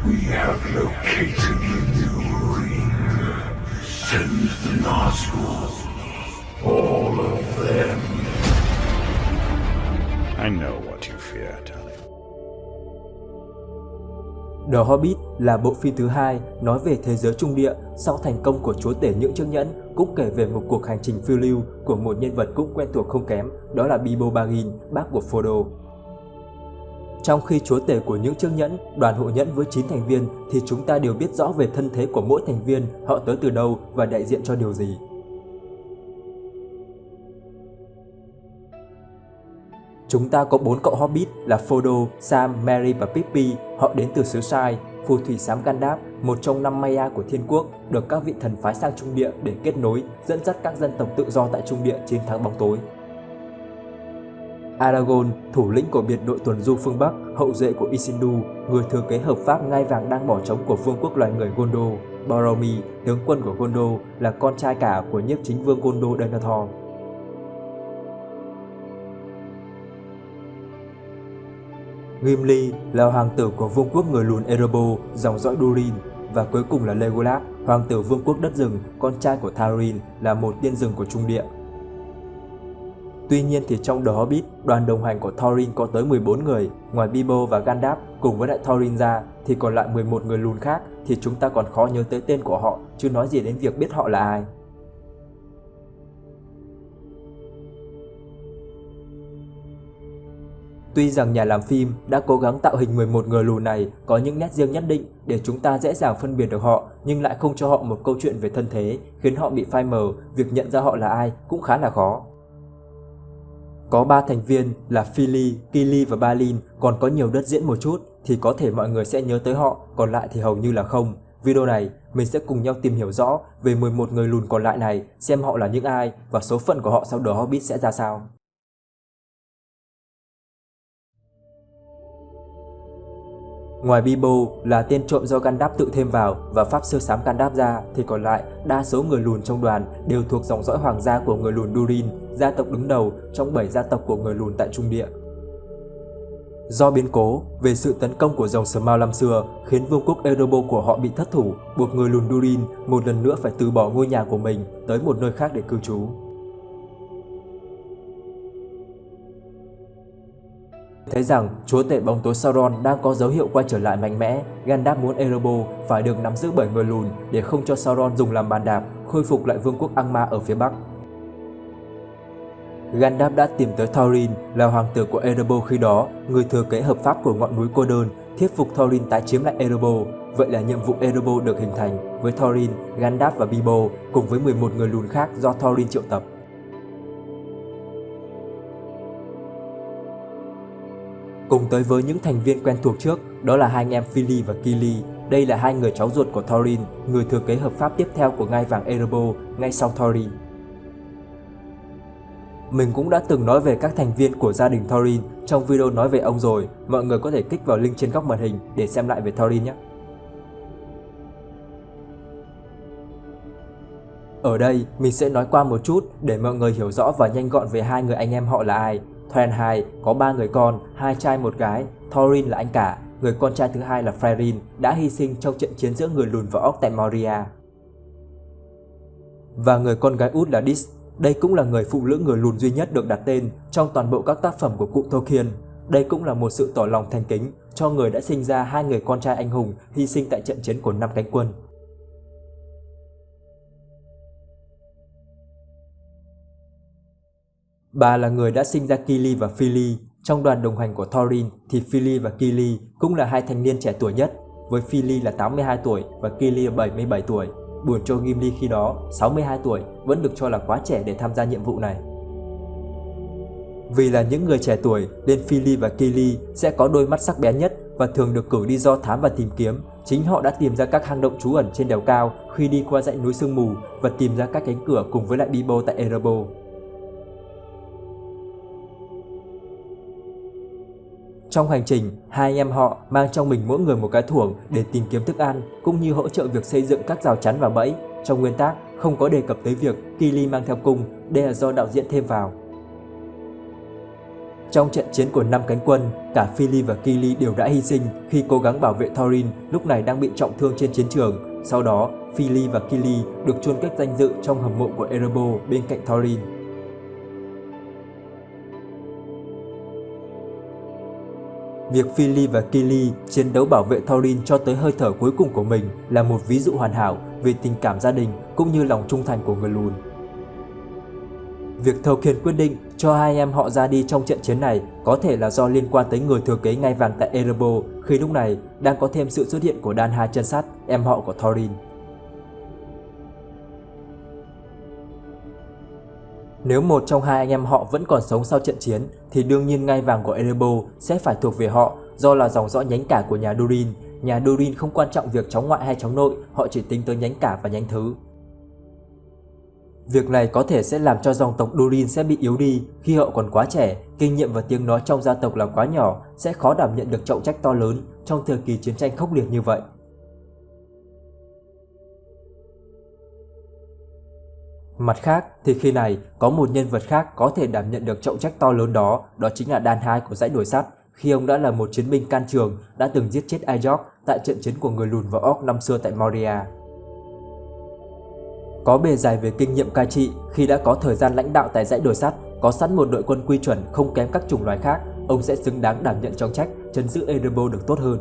We have located the new ring. Send the Nazgûl. All of them. I know what you fear, Tony. The Hobbit là bộ phim thứ hai nói về thế giới trung địa sau thành công của Chúa tể những chiếc nhẫn, cũng kể về một cuộc hành trình phiêu lưu của một nhân vật cũng quen thuộc không kém, đó là Bilbo Baggins, bác của Frodo. Trong khi Chúa tể của những chiếc nhẫn, đoàn hộ nhẫn với 9 thành viên thì chúng ta đều biết rõ về thân thế của mỗi thành viên, họ tới từ đâu và đại diện cho điều gì. Chúng ta có 4 cậu Hobbit là Frodo, Sam, Merry và Pippin, họ đến từ xứ Shire. Phù thủy xám Gandalf, một trong 5 Maya của Thiên Quốc, được các vị thần phái sang Trung Địa để kết nối, dẫn dắt các dân tộc tự do tại Trung Địa chiến thắng bóng tối. Aragorn, thủ lĩnh của biệt đội tuần du phương Bắc, hậu duệ của Isildur, người thừa kế hợp pháp ngai vàng đang bỏ trống của vương quốc loài người Gondor. Boromir, tướng quân của Gondor, là con trai cả của nhiếp chính vương Gondor Denethor. Gimli là hoàng tử của vương quốc người lùn Erebor, dòng dõi Durin, và cuối cùng là Legolas, hoàng tử vương quốc đất rừng, con trai của Thorin, là một tiên rừng của Trung Địa. Tuy nhiên thì trong The Hobbit, đoàn đồng hành của Thorin có tới 14 người, ngoài Bilbo và Gandalf cùng với lại Thorin ra thì còn lại 11 người lùn khác thì chúng ta còn khó nhớ tới tên của họ, chứ nói gì đến việc biết họ là ai. Tuy rằng nhà làm phim đã cố gắng tạo hình 11 người lùn này có những nét riêng nhất định để chúng ta dễ dàng phân biệt được họ, nhưng lại không cho họ một câu chuyện về thân thế, khiến họ bị phai mờ, việc nhận ra họ là ai cũng khá là khó. Có 3 thành viên là Fili, Kili và Balin còn có nhiều đất diễn một chút thì có thể mọi người sẽ nhớ tới họ, còn lại thì hầu như là không. Video này mình sẽ cùng nhau tìm hiểu rõ về 11 người lùn còn lại này, xem họ là những ai và số phận của họ sau The Hobbit sẽ ra sao. Ngoài Bilbo là tên trộm do Gandalf tự thêm vào và pháp sư xám Gandalf ra thì còn lại đa số người lùn trong đoàn đều thuộc dòng dõi hoàng gia của người lùn Durin, gia tộc đứng đầu trong 7 gia tộc của người lùn tại Trung Địa. Do biến cố về sự tấn công của dòng Smaug năm xưa khiến vương quốc Erebor của họ bị thất thủ, buộc người lùn Durin một lần nữa phải từ bỏ ngôi nhà của mình tới một nơi khác để cư trú. Thấy rằng chúa tể bóng tối Sauron đang có dấu hiệu quay trở lại mạnh mẽ, Gandalf muốn Erebor phải được nắm giữ bởi người lùn để không cho Sauron dùng làm bàn đạp, khôi phục lại vương quốc Angmar ở phía Bắc. Gandalf đã tìm tới Thorin là hoàng tử của Erebor khi đó, người thừa kế hợp pháp của ngọn núi cô đơn, thuyết phục Thorin tái chiếm lại Erebor. Vậy là nhiệm vụ Erebor được hình thành với Thorin, Gandalf và Bilbo cùng với 11 người lùn khác do Thorin triệu tập. Cùng tới với những thành viên quen thuộc trước, đó là hai anh em Fili và Kili. Đây là hai người cháu ruột của Thorin, người thừa kế hợp pháp tiếp theo của ngai vàng Erebor ngay sau Thorin. Mình cũng đã từng nói về các thành viên của gia đình Thorin trong video nói về ông rồi, mọi người có thể kích vào link trên góc màn hình để xem lại về Thorin nhé. Ở đây mình sẽ nói qua một chút để mọi người hiểu rõ và nhanh gọn về hai người anh em họ là ai. Threnhai có 3 người con, 2 trai 1 gái. Thorin là anh cả, người con trai thứ hai là Frerin đã hy sinh trong trận chiến giữa người lùn và orc tại Moria. Và người con gái út là Dis, đây cũng là người phụ nữ người lùn duy nhất được đặt tên trong toàn bộ các tác phẩm của cụ Tolkien. Đây cũng là một sự tỏ lòng thành kính cho người đã sinh ra hai người con trai anh hùng hy sinh tại trận chiến của 5 cánh quân. Bà là người đã sinh ra Kili và Fili. Trong đoàn đồng hành của Thorin thì Fili và Kili cũng là hai thanh niên trẻ tuổi nhất, với Fili là 82 tuổi và Kili là 77 tuổi. Buồn cho Gimli khi đó, 62 tuổi, vẫn được cho là quá trẻ để tham gia nhiệm vụ này. Vì là những người trẻ tuổi nên Fili và Kili sẽ có đôi mắt sắc bén nhất và thường được cử đi do thám và tìm kiếm. Chính họ đã tìm ra các hang động trú ẩn trên đèo cao khi đi qua dãy núi sương mù và tìm ra các cánh cửa cùng với lại Bilbo tại Erebor. Trong hành trình, hai anh em họ mang trong mình mỗi người một cái thuổng để tìm kiếm thức ăn, cũng như hỗ trợ việc xây dựng các rào chắn và bẫy. Trong nguyên tác, không có đề cập tới việc Kili mang theo cung, đây là do đạo diễn thêm vào. Trong trận chiến của 5 cánh quân, cả Philly và Kili đều đã hy sinh khi cố gắng bảo vệ Thorin lúc này đang bị trọng thương trên chiến trường. Sau đó, Philly và Kili được chôn cất danh dự trong hầm mộ của Erebor bên cạnh Thorin. Việc Philly và Kili chiến đấu bảo vệ Thorin cho tới hơi thở cuối cùng của mình là một ví dụ hoàn hảo về tình cảm gia đình cũng như lòng trung thành của người lùn. Việc Tolkien quyết định cho hai anh em họ ra đi trong trận chiến này có thể là do liên quan tới người thừa kế ngai vàng tại Erebor khi lúc này đang có thêm sự xuất hiện của Dan Hai chân sắt, em họ của Thorin. Nếu một trong hai anh em họ vẫn còn sống sau trận chiến thì đương nhiên ngai vàng của Erebor sẽ phải thuộc về họ do là dòng dõi nhánh cả của nhà Durin. Nhà Durin không quan trọng việc cháu ngoại hay cháu nội, họ chỉ tính tới nhánh cả và nhánh thứ. Việc này có thể sẽ làm cho dòng tộc Durin sẽ bị yếu đi khi họ còn quá trẻ, kinh nghiệm và tiếng nói trong gia tộc là quá nhỏ, sẽ khó đảm nhận được trọng trách to lớn trong thời kỳ chiến tranh khốc liệt như vậy. Mặt khác thì khi này có một nhân vật khác có thể đảm nhận được trọng trách to lớn đó chính là Dan Hai của dãy đồi sắt, khi ông đã là một chiến binh can trường đã từng giết chết Ajok tại trận chiến của người lùn và orc năm xưa tại Moria. Có bề dày về kinh nghiệm cai trị, khi đã có thời gian lãnh đạo tại dãy đồi sắt, có sẵn một đội quân quy chuẩn không kém các chủng loài khác, ông sẽ xứng đáng đảm nhận trọng trách trấn giữ Erebor được tốt hơn.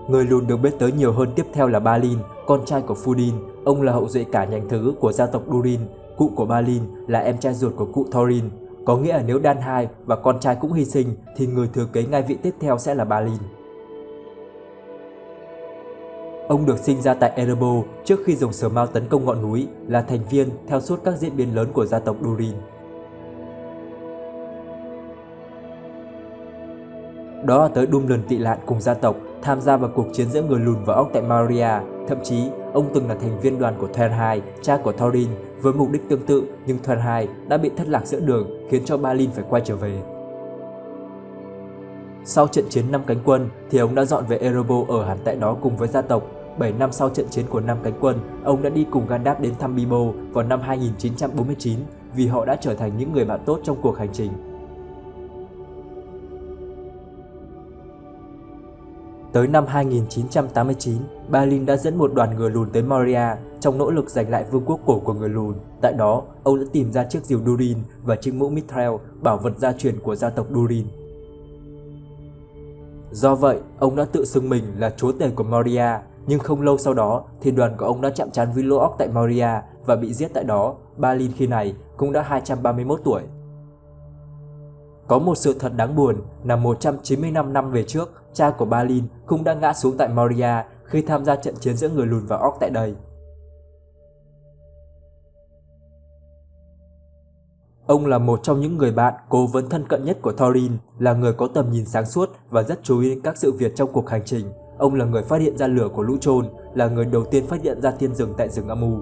Người lùn được biết tới nhiều hơn tiếp theo là Balin, con trai của Fudin. Ông là hậu duệ cả nhánh thứ của gia tộc Durin. Cụ của Balin là em trai ruột của cụ Thorin. Có nghĩa là nếu Dan Hai và con trai cũng hy sinh thì người thừa kế ngai vị tiếp theo sẽ là Balin. Ông được sinh ra tại Erebor trước khi rồng sờ mau tấn công ngọn núi, là thành viên theo suốt các diễn biến lớn của gia tộc Durin. Đó là tới Dumlin tị nạn cùng gia tộc, tham gia vào cuộc chiến giữa người lùn và orc tại Moria. Thậm chí, ông từng là thành viên đoàn của Thorin Hai, cha của Thorin, với mục đích tương tự, nhưng Thorin Hai đã bị thất lạc giữa đường, khiến cho Balin phải quay trở về. Sau trận chiến 5 cánh quân thì ông đã dọn về Erebor ở hẳn tại đó cùng với gia tộc. 7 năm sau trận chiến của 5 cánh quân, ông đã đi cùng Gandalf đến thăm Bilbo vào năm 2949 vì họ đã trở thành những người bạn tốt trong cuộc hành trình. Tới năm 2989, Balin đã dẫn một đoàn người lùn tới Moria trong nỗ lực giành lại vương quốc cổ của người lùn. Tại đó, ông đã tìm ra chiếc diều Durin và chiếc mũ Mithril, bảo vật gia truyền của gia tộc Durin. Do vậy, ông đã tự xưng mình là chúa tể của Moria, nhưng không lâu sau đó thì đoàn của ông đã chạm trán với lũ orc tại Moria và bị giết tại đó. Balin khi này cũng đã 231 tuổi. Có một sự thật đáng buồn là 195 năm về trước, cha của Balin cũng đã ngã xuống tại Moria khi tham gia trận chiến giữa người lùn và orc tại đây. Ông là một trong những người bạn cố vấn thân cận nhất của Thorin, là người có tầm nhìn sáng suốt và rất chú ý đến các sự việc trong cuộc hành trình. Ông là người phát hiện ra lửa của lũ trồn, là người đầu tiên phát hiện ra thiên rừng tại rừng âm u.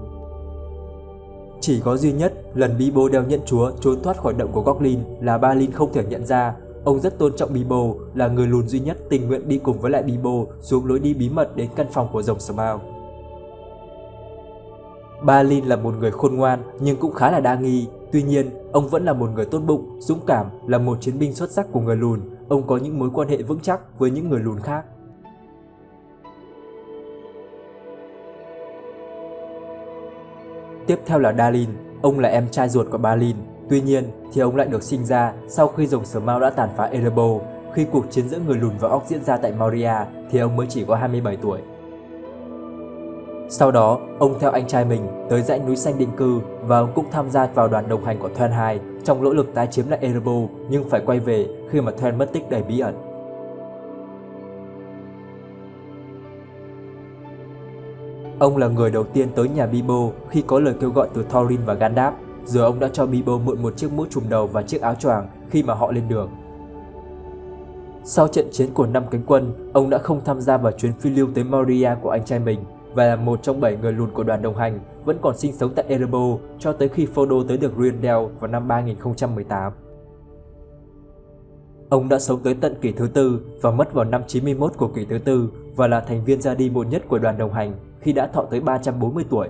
Chỉ có duy nhất lần Bilbo đeo nhẫn chúa trốn thoát khỏi động của Goblin là Balin không thể nhận ra. Ông rất tôn trọng Bilbo, là người lùn duy nhất tình nguyện đi cùng với lại Bilbo xuống lối đi bí mật đến căn phòng của rồng Smaug. Balin là một người khôn ngoan nhưng cũng khá là đa nghi. Tuy nhiên, ông vẫn là một người tốt bụng, dũng cảm, là một chiến binh xuất sắc của người lùn. Ông có những mối quan hệ vững chắc với những người lùn khác. Tiếp theo là Dalin, ông là em trai ruột của Balin. Tuy nhiên thì ông lại được sinh ra sau khi rồng Smaug đã tàn phá Erebor. Khi cuộc chiến giữa người lùn và orc diễn ra tại Moria thì ông mới chỉ có 27 tuổi. Sau đó, ông theo anh trai mình tới dãy núi xanh định cư và ông cũng tham gia vào đoàn đồng hành của Thorin Hai trong nỗ lực tái chiếm lại Erebor, nhưng phải quay về khi mà Thorin mất tích đầy bí ẩn. Ông là người đầu tiên tới nhà Bilbo khi có lời kêu gọi từ Thorin và Gandalf, rồi ông đã cho Bilbo mượn một chiếc mũ trùm đầu và chiếc áo choàng khi mà họ lên đường. Sau trận chiến của 5 cánh quân, ông đã không tham gia vào chuyến phiêu lưu tới Moria của anh trai mình và là một trong 7 người lùn của đoàn đồng hành vẫn còn sinh sống tại Erebor cho tới khi Frodo tới được Rivendell vào năm 3018. Ông đã sống tới tận kỷ thứ tư và mất vào năm 91 của kỷ thứ tư và là thành viên ra đi muộn nhất của đoàn đồng hành khi đã thọ tới 340 tuổi.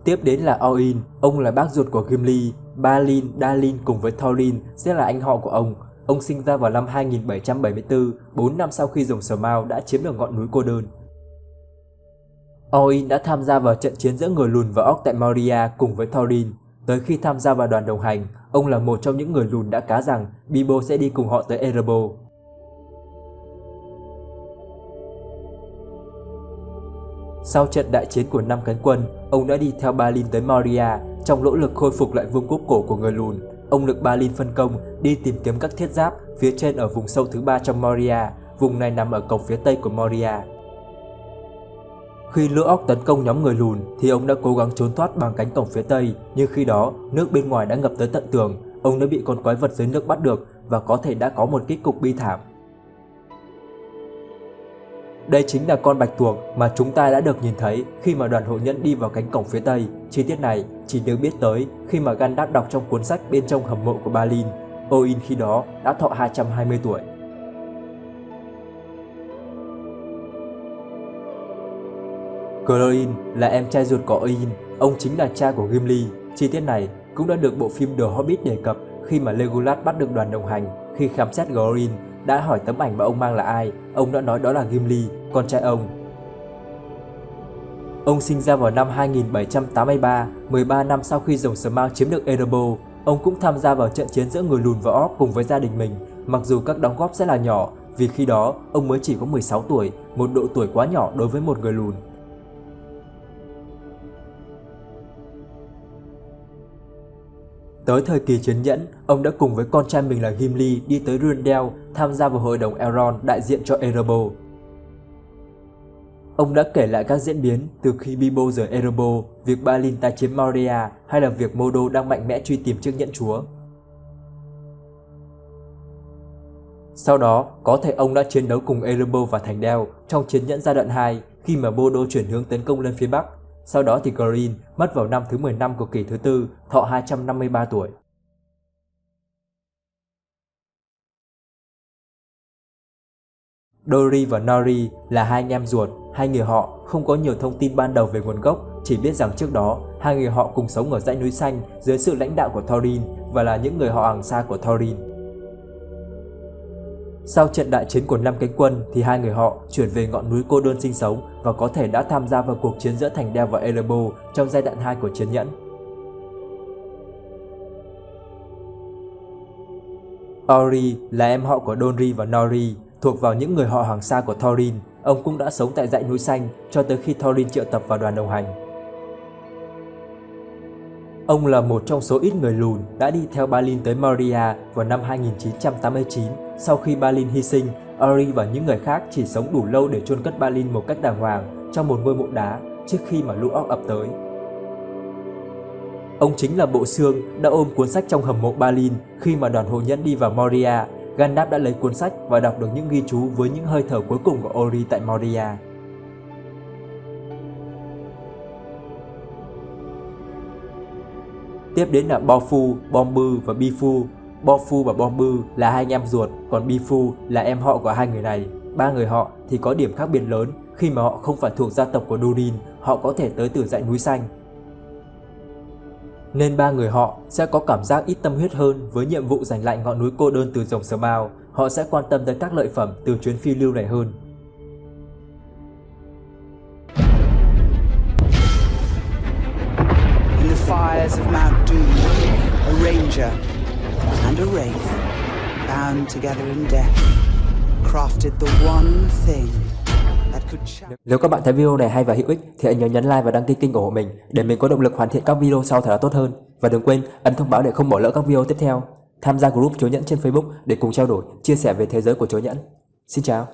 Tiếp đến là Oin, ông là bác ruột của Gimli. Balin, Dalin cùng với Thorin sẽ là anh họ của ông. Ông sinh ra vào năm 2774, 4 năm sau khi dòng Smaug đã chiếm được ngọn núi cô đơn. Oin đã tham gia vào trận chiến giữa người lùn và orc tại Moria cùng với Thorin. Tới khi tham gia vào đoàn đồng hành, ông là một trong những người lùn đã cá rằng Bilbo sẽ đi cùng họ tới Erebor. Sau trận đại chiến của 5 cánh quân, ông đã đi theo Balin tới Moria trong nỗ lực khôi phục lại vương quốc cổ của người lùn. Ông được Balin phân công đi tìm kiếm các thiết giáp phía trên ở vùng sâu thứ 3 trong Moria. Vùng này nằm ở cổng phía tây của Moria. Khi lũ orc tấn công nhóm người lùn thì ông đã cố gắng trốn thoát bằng cánh cổng phía tây, nhưng khi đó nước bên ngoài đã ngập tới tận tường. Ông đã bị con quái vật dưới nước bắt được và có thể đã có một kết cục bi thảm. Đây chính là con bạch tuộc mà chúng ta đã được nhìn thấy khi mà đoàn hộ nhân đi vào cánh cổng phía tây. Chi tiết này chỉ được biết tới khi mà Gandalf đọc trong cuốn sách bên trong hầm mộ của Balin. Oin khi đó đã thọ 220 tuổi. Glóin là em trai ruột của Oin, ông chính là cha của Gimli. Chi tiết này cũng đã được bộ phim The Hobbit đề cập khi mà Legolas bắt được đoàn đồng hành. Khi khám xét Glóin đã hỏi tấm ảnh mà ông mang là ai, ông đã nói đó là Gimli, con trai ông. Ông sinh ra vào năm 2783, 13 năm sau khi dòng Smaug chiếm được Erebor. Ông cũng tham gia vào trận chiến giữa người lùn và orc cùng với gia đình mình, mặc dù các đóng góp sẽ là nhỏ vì khi đó ông mới chỉ có 16 tuổi, một độ tuổi quá nhỏ đối với một người lùn. Tới thời kỳ chiến nhẫn, ông đã cùng với con trai mình là Gimli đi tới Rivendell tham gia vào hội đồng Elrond đại diện cho Erebor. Ông đã kể lại các diễn biến từ khi Bilbo rời Erebor, việc Balin tái chiếm Moria hay là việc Mordo đang mạnh mẽ truy tìm chiếc nhẫn chúa. Sau đó, có thể ông đã chiến đấu cùng Erebor và Thành Đeo trong chiến nhẫn giai đoạn 2 khi mà Mordo chuyển hướng tấn công lên phía Bắc. Sau đó thì Glóin mất vào năm thứ 15 của kỷ thứ tư, thọ 253 tuổi. Dori và Nori là hai anh em ruột, hai người họ không có nhiều thông tin ban đầu về nguồn gốc, chỉ biết rằng trước đó hai người họ cùng sống ở dãy núi xanh dưới sự lãnh đạo của Thorin và là những người họ hàng xa của Thorin. Sau trận đại chiến của 5 cánh quân thì hai người họ chuyển về ngọn núi cô đơn sinh sống và có thể đã tham gia vào cuộc chiến giữa Thành Đeo và Erebor trong giai đoạn 2 của chiến nhẫn. Ori là em họ của Donri và Nori, thuộc vào những người họ hàng xa của Thorin. Ông cũng đã sống tại dãy núi xanh cho tới khi Thorin triệu tập vào đoàn đồng hành. Ông là một trong số ít người lùn đã đi theo Balin tới Moria vào năm 2989. Sau khi Balin hy sinh, Ori và những người khác chỉ sống đủ lâu để chôn cất Balin một cách đàng hoàng trong một ngôi mộ đá trước khi mà lũ orc ập tới. Ông chính là bộ xương đã ôm cuốn sách trong hầm mộ Balin khi mà đoàn hộ nhân đi vào Moria. Gandalf đã lấy cuốn sách và đọc được những ghi chú với những hơi thở cuối cùng của Ori tại Moria. Tiếp đến là Bofu, Bombu và Bifu. Bofu và Bombu là hai anh em ruột, còn Bifu là em họ của hai người này. Ba người họ thì có điểm khác biệt lớn khi mà họ không phải thuộc gia tộc của Durin, họ có thể tới từ dãy núi xanh. Nên ba người họ sẽ có cảm giác ít tâm huyết hơn với nhiệm vụ giành lại ngọn núi cô đơn từ dòng Smaug. Họ sẽ quan tâm tới các lợi phẩm từ chuyến phiêu lưu này hơn. In the fires of Mount Doom, a ranger and a wraith, bound together in death, crafted the one thing that could shine. Nếu các bạn thấy video này hay và hữu ích thì hãy nhớ nhấn like và đăng ký kênh ủng hộ mình để mình có động lực hoàn thiện các video sau thật là tốt hơn. Và đừng quên ấn thông báo để không bỏ lỡ các video tiếp theo. Tham gia group Chối Nhẫn trên Facebook để cùng trao đổi, chia sẻ về thế giới của Chối Nhẫn. Xin chào.